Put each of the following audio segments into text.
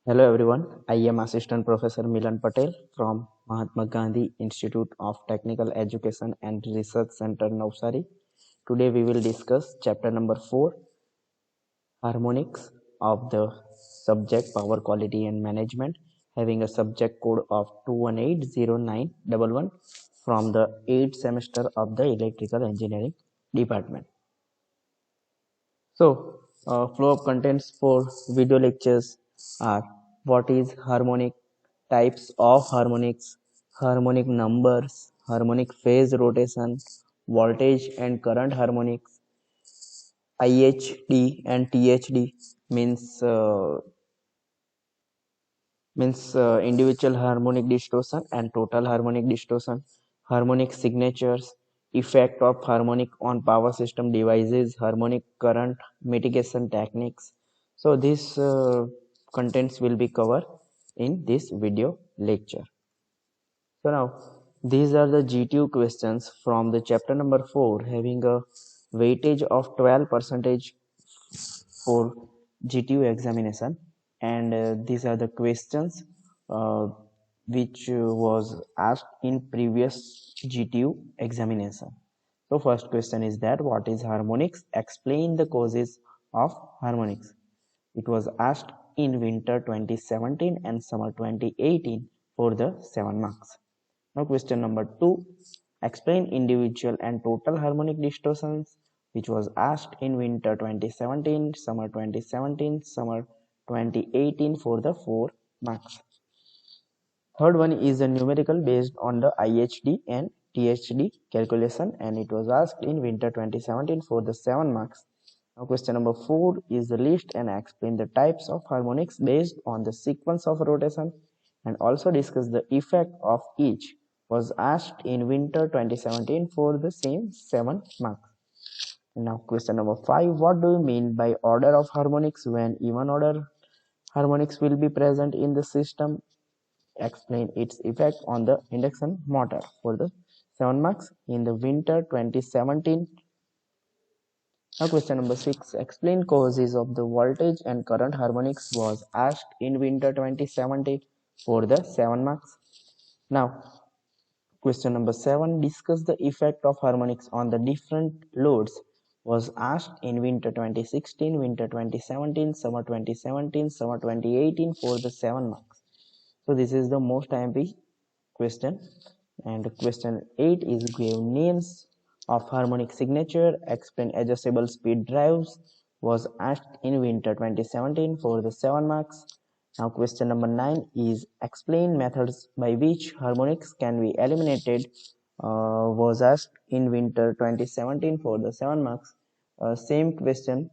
Hello everyone, I am Assistant Professor Milan Patel from Mahatma Gandhi Institute of Technical Education and Research Center, Navsari. Today we will discuss chapter number 4, Harmonics of the Subject Power Quality and Management, having a subject code of 2180911 from the 8th semester of the Electrical Engineering Department. Flow of contents for video lectures are: what is harmonic, types of harmonics, harmonic numbers, harmonic phase rotation, voltage and current harmonics, IHD and THD means individual harmonic distortion and total harmonic distortion, harmonic signatures, effect of harmonic on power system devices, harmonic current mitigation techniques. So these contents will be covered in this video lecture. So now these are the GTU questions from the chapter number 4, having a weightage of 12% for GTU examination, and these are the questions uh, which was asked in previous GTU examination. So first question is that what is harmonics? Explain the causes of harmonics. It was asked in winter 2017 and summer 2018 for the 7 marks. Now question number 2, explain individual and total harmonic distortions, which was asked in winter 2017, summer 2017, summer 2018 for the 4 marks. Third one is a numerical based on the IHD and THD calculation, and it was asked in winter 2017 for the 7 marks. Now question number 4 is the list and explain the types of harmonics based on the sequence of rotation, and also discuss the effect of each, was asked in winter 2017 for the same 7 marks. Now question number 5, what do you mean by order of harmonics when even order harmonics will be present in the system? Explain its effect on the induction motor for the 7 marks in the winter 2017. Now question number 6, explain causes of the voltage and current harmonics, was asked in winter 2017 for the 7 marks. Now question number 7, discuss the effect of harmonics on the different loads, was asked in winter 2016, winter 2017, summer 2017, summer 2018 for the 7 marks. So this is the most IMP question. And question 8 is give names of harmonic signature, explain adjustable speed drives, was asked in winter 2017 for the 7 marks. Now question number 9 is explain methods by which harmonics can be eliminated, was asked in winter 2017 for the 7 marks. Same question.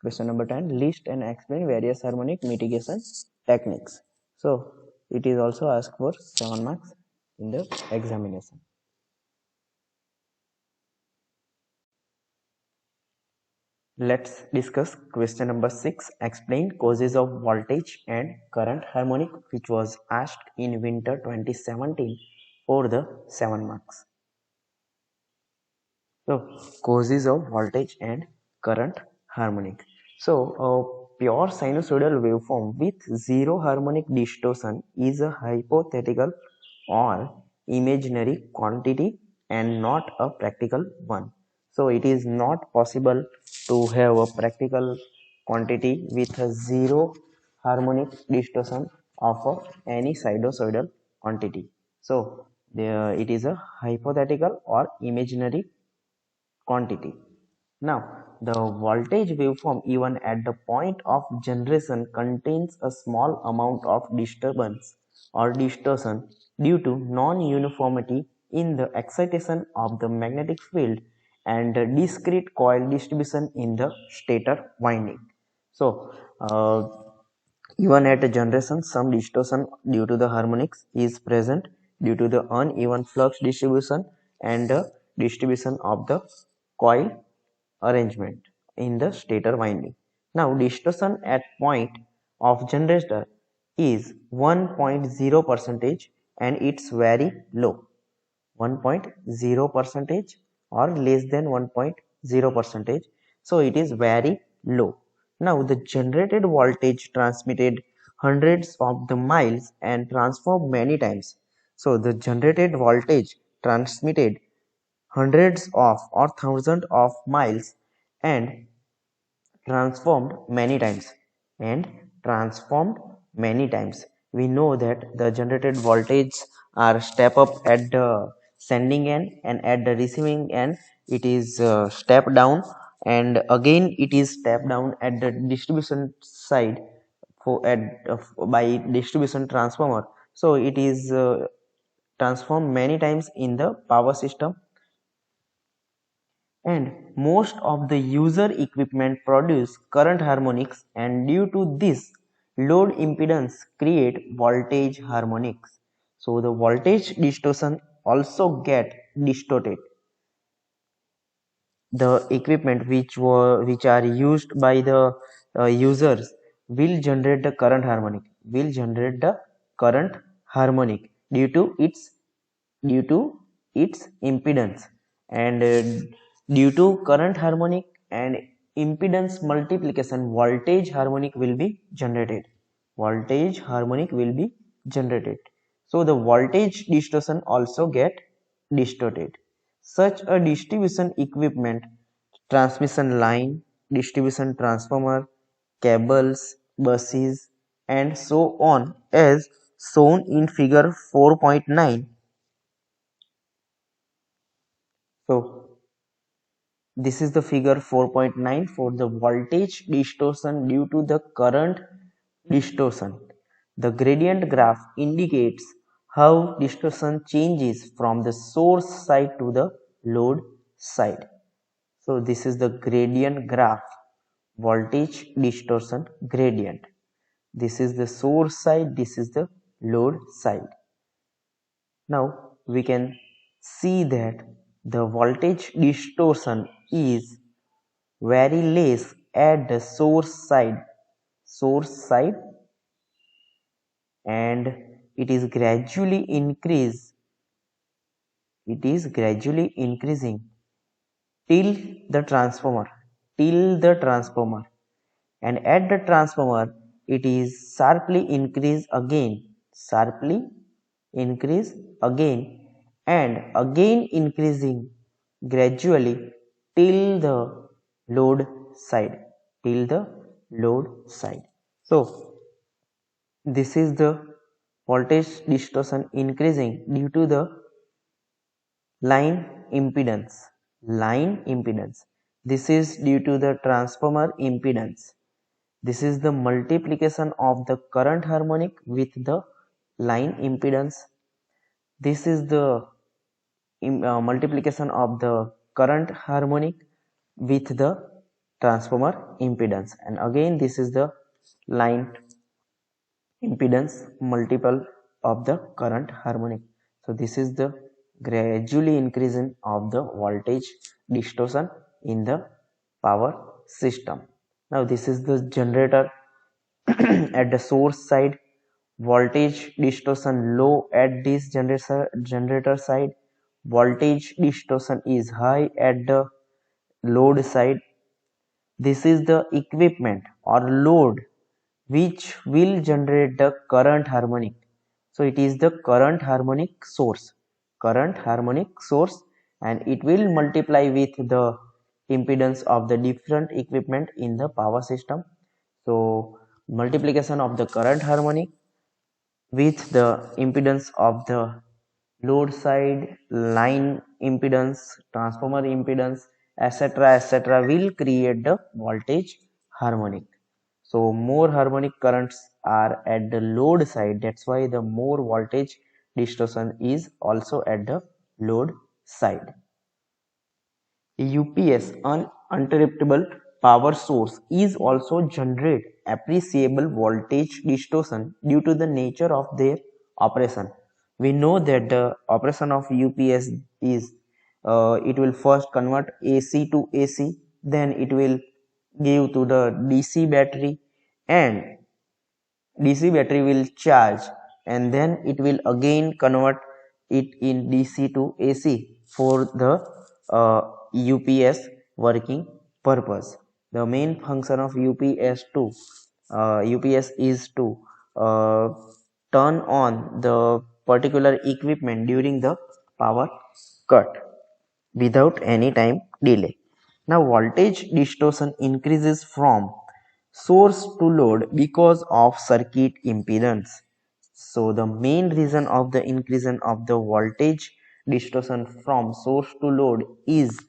Question number 10, list and explain various harmonic mitigation techniques. So it is also asked for 7 marks in the examination. Let's discuss question number 6, explain causes of voltage and current harmonic, which was asked in winter 2017 for the 7 marks. So causes of voltage and current harmonic. So a pure sinusoidal waveform with zero harmonic distortion is a hypothetical or imaginary quantity and not a practical one. So it is not possible to have a practical quantity with a zero harmonic distortion of any sinusoidal quantity. So it is a hypothetical or imaginary quantity. Now, the voltage waveform even at the point of generation contains a small amount of disturbance or distortion due to non-uniformity in the excitation of the magnetic field and discrete coil distribution in the stator winding. So, even at a generation, some distortion due to the harmonics is present due to the uneven flux distribution and distribution of the coil arrangement in the stator winding. Now distortion at point of generator is 1.0 percentage and it's very low, 1.0 percentage or less than 1.0 percentage. So it is very low. Now the generated voltage transmitted hundreds of the miles and transformed many times. So the generated voltage transmitted hundreds of or thousands of miles and transformed many times and transformed many times. We know that the generated voltage are step up at the sending end, and at the receiving end it is step down, and again it is step down at the distribution side for at by distribution transformer. So it is transformed many times in the power system, and most of the user equipment produce current harmonics, and due to this load impedance create voltage harmonics. So the voltage distortion also get distorted. The equipment which are used by the users will generate the current harmonic due to its impedance, and due to current harmonic and impedance multiplication, voltage harmonic will be generated. So the voltage distortion also get distorted. Such a distribution equipment, transmission line, distribution transformer, cables, buses, and so on, as shown in figure 4.9. So this is the figure 4.9 for the voltage distortion due to the current distortion. The gradient graph indicates how distortion changes from the source side to the load side. So this is the gradient graph, voltage distortion gradient. This is the source side, this is the load side. Now we can see that the voltage distortion is very less at the source side, and it is gradually increasing till the transformer and at the transformer it is sharply increase again and again increasing gradually till the load side. So this is the voltage distortion increasing due to the line impedance. This is due to the transformer impedance. This is the multiplication of the current harmonic with the line impedance. This is the multiplication of the current harmonic with the transformer impedance, and again this is the line impedance multiple of the current harmonic. So this is the gradually increasing of the voltage distortion in the power system. Now this is the generator. At the source side, voltage distortion low. At this generator side, voltage distortion is high at the load side. This is the equipment or load which will generate the current harmonic. So it is the current harmonic source, and it will multiply with the impedance of the different equipment in the power system. So multiplication of the current harmonic with the impedance of the load side, line impedance, transformer impedance, etc., will create the voltage harmonic. So more harmonic currents are at the load side, that's why the more voltage distortion is also at the load side. UPS, an uninterruptible power source, is also generate appreciable voltage distortion due to the nature of their operation. We know that the operation of UPS is it will first convert AC to AC, then it will give to the DC battery, and DC battery will charge, and then it will again convert it in DC to AC for the UPS working purpose. The main function of UPS is to uh, turn on the particular equipment during the power cut without any time delay. Now voltage distortion increases from source to load because of circuit impedance. So the main reason of the increase of the voltage distortion from source to load is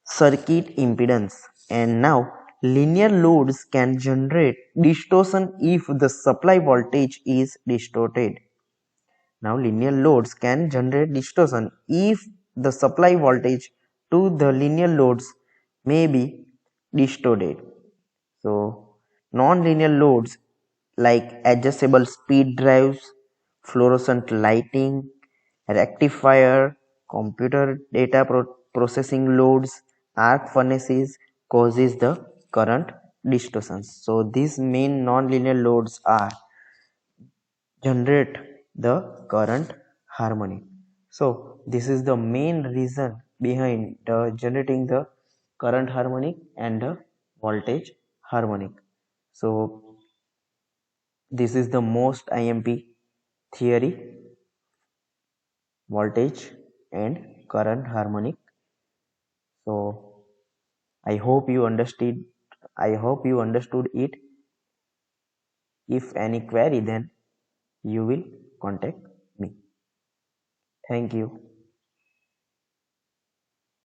circuit impedance. And now linear loads can generate distortion if the supply voltage is distorted. Now linear loads can generate distortion if the supply voltage to the linear loads may be distorted. So non-linear loads like adjustable speed drives, fluorescent lighting, rectifier, computer data processing loads, arc furnaces causes the current distortions. So these main non-linear loads are generate the current harmonic. So this is the main reason behind generating the current harmonic and the voltage harmonic. So this is the most IMP theory, voltage and current harmonic. So I hope you understood. I hope you understood it. If any query, then you will contact me. Thank you.